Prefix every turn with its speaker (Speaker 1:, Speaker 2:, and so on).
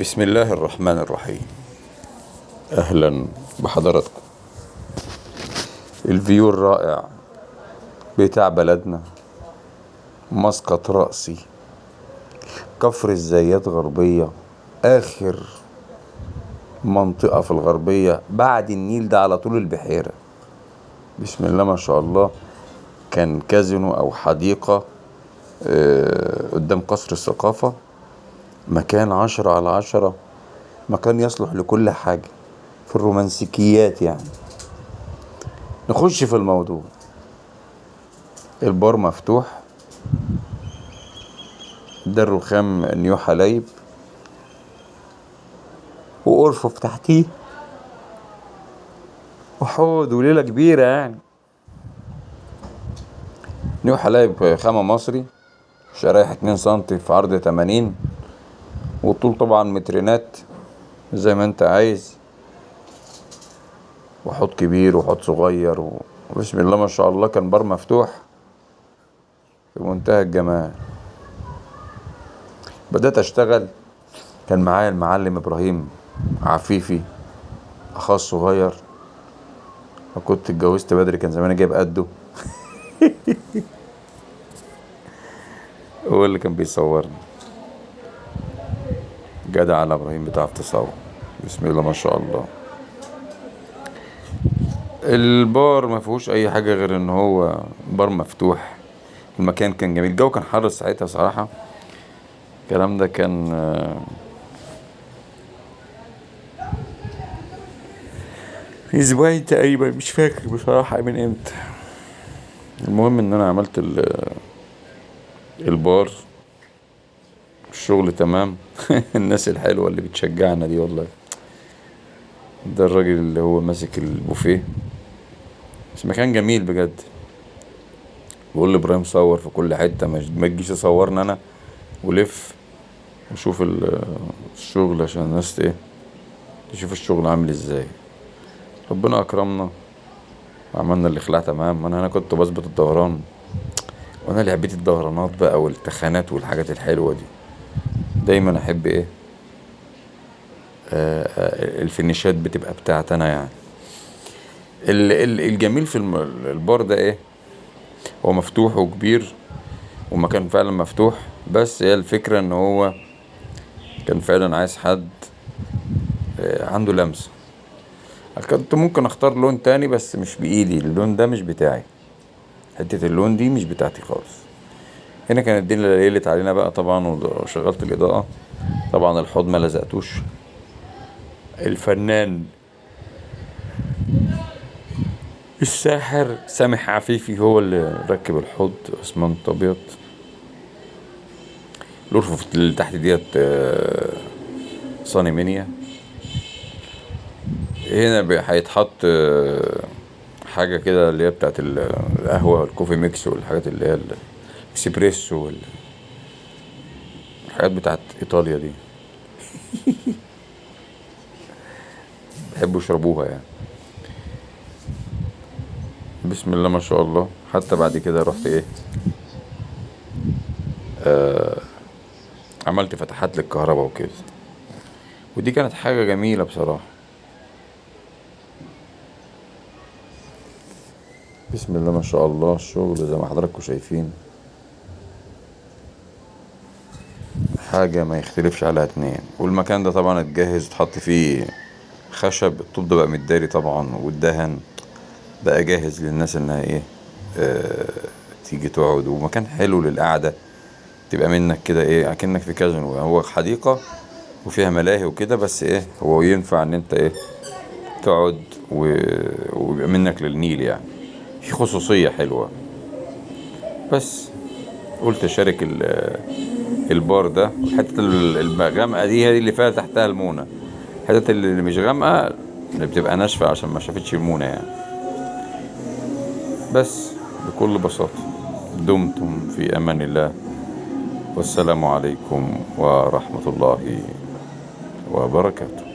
Speaker 1: بسم الله الرحمن الرحيم. أهلا بحضراتكم. الفيو الرائع بتاع بلدنا، مسقط رأسي، كفر الزيات غربية، آخر منطقة في الغربية بعد النيل ده على طول البحيرة. بسم الله ما شاء الله. كان كازينو أو حديقة قدام قصر الثقافة، مكان 10/10، مكان يصلح لكل حاجة في الرومانسيكيات يعني. نخش في الموضوع. البار مفتوح، ده الرخام نيو حلايب، وأرفف تحتيه، وحوض وليلة كبيرة يعني. نيو حلايب خامة مصري، شرايح 2 سنتي في عرض 80، والطول طبعا مترينات زي ما انت عايز، وحوض كبير وحوض صغير وبسم الله ما شاء الله. كان بار مفتوح في منتهى الجمال. بدأت اشتغل، كان معايا المعلم ابراهيم عفيفي، اخاه الصغير. وكنت اتجوزت بدري، كان زماني جايب قده. هو اللي كان بيصورني. جدع على ابراهيم، بتعرف تصور، بسم الله ما شاء الله. البار ما فيهوش اي حاجه غير ان هو بار مفتوح. المكان كان جميل، الجو كان حر ساعتها صراحه. الكلام ده كان اسبوعين تقريبا، مش فاكر بصراحه من امتى. المهم ان انا عملت البار، الشغل تمام. الناس الحلوه اللي بتشجعنا دي والله. ده الراجل اللي هو ماسك البوفيه، بس مكان جميل بجد. بقول لابراهيم صور في كل حته، ما تجيش تصورني انا، ولف وشوف الشغل عشان الناس تشوف الشغل عامل ازاي. ربنا اكرمنا وعملنا الاخلاع تمام. انا كنت بظبط الدوران، وانا لعبتي الدورانات بقى والتخانات والحاجات الحلوه دي. دايما احب الفينيشات بتبقى بتاعتنا يعني. الجميل في البار ده هو مفتوح وكبير، ومكان فعلا مفتوح. بس هي الفكرة ان هو كان فعلا عايز حد عنده لمسة. كنت ممكن اختار لون تاني بس مش بايدي، اللون ده مش بتاعي، حتة اللون دي مش بتاعتي خالص. هنا كانت الدنيا ليلت علينا بقى طبعا، وشغلت الاضاءة. طبعا الحوض ما لزقتوش. الفنان الساحر سامح عفيفي هو اللي ركب الحوض اسمنت ابيض. الارفف اللي تحت ديت صاني منيا. هنا هيتحط حاجة كده اللي هي بتاعت القهوة، الكوفي ميكس، والحاجات اللي هي الاكسبريسو، والحاجات بتاعت ايطاليا دي. بيحبوا يشربوها يعني. بسم الله ما شاء الله. حتى بعد كده رحت عملت فتحات للكهرباء وكده، ودي كانت حاجة جميلة بصراحة. بسم الله ما شاء الله. الشغل زي ما حضراتكم شايفين، حاجة ما يختلفش عليها اتنين. والمكان ده طبعا اتجهز وتحط فيه خشب. الطوب ده بقى متداري طبعا، والدهن بقى جاهز للناس انها تيجي تقعد. ومكان حلو للقعدة، تبقى منك كده اكنك في كازينو. هو حديقة وفيها ملاهي وكده، بس هو ينفع ان انت تقعد ويبقى منك للنيل يعني. في خصوصية حلوة. بس قلت اشارك البار ده. الحتة الغامقة دي هي دي اللي فيها تحتها المونة. الحتة اللي مش غامقة اللي بتبقى ناشفة عشان ما شافتش المونة يعني. بس بكل بساطة، دمتم في امان الله، والسلام عليكم ورحمة الله وبركاته.